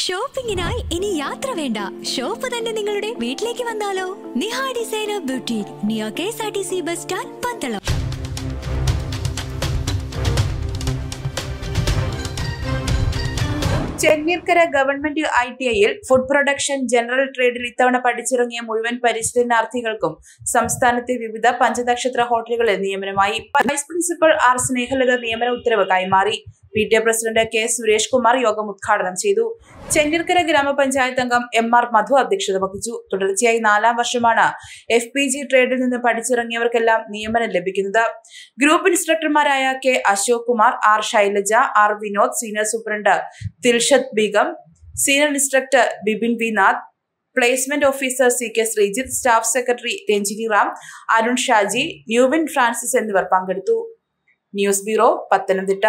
ഷോപ്പിംഗിനായി ഇനി യാത്ര വേണ്ട. ഷോപ്പ് തന്നെ നിങ്ങളുടെ വീട്ടിലേക്ക് വന്നാലോ? Niha designer boutique near KSRTC bus stand, Pandalam. Chenneerkara government ITIയിൽ ഫുഡ് പ്രൊഡക്ഷൻ ജനറൽ ട്രേഡിൽ ഇത്തവണ പഠിച്ചിറങ്ങിയ മുഴുവൻ പരിശീലനാർത്ഥികൾക്കും സംസ്ഥാനത്തെ വിവിധ പഞ്ചനക്ഷത്ര ഹോട്ടലുകളിൽ നിയമനമായി. വൈസ് പ്രിൻസിപ്പൽ R സ്നേഹലത നിയമന ഉത്തരവ് കൈമാറി. PTA president K Suresh Kumar യോഗം ഉദ്ഘാടനം ചെയ്തു. ചെന്നീർക്കര ഗ്രാമപഞ്ചായത്ത് അംഗം MR മധു അധ്യക്ഷത വഹിച്ചു. തുടർച്ചയായി 4ാം വർഷമാണ് FPG ട്രേഡിൽ നിന്ന് പഠിച്ചിറങ്ങിയവർക്കെല്ലാം നിയമനം ലഭിക്കുന്നത്. ഗ്രൂപ്പ് ഇൻസ്ട്രക്ടർമാരായ K Ashok Kumar, R Shailaja, R Vinod, senior superintendent Dilshad Begum, senior instructor Bipin V Nath, placement officer CK Sreejith, staff secretary Ranjini Ram, Arun Shaji, Nuvin Francis എന്നിവർ പങ്കെടുത്തു. News bureau, Pathanamthitta.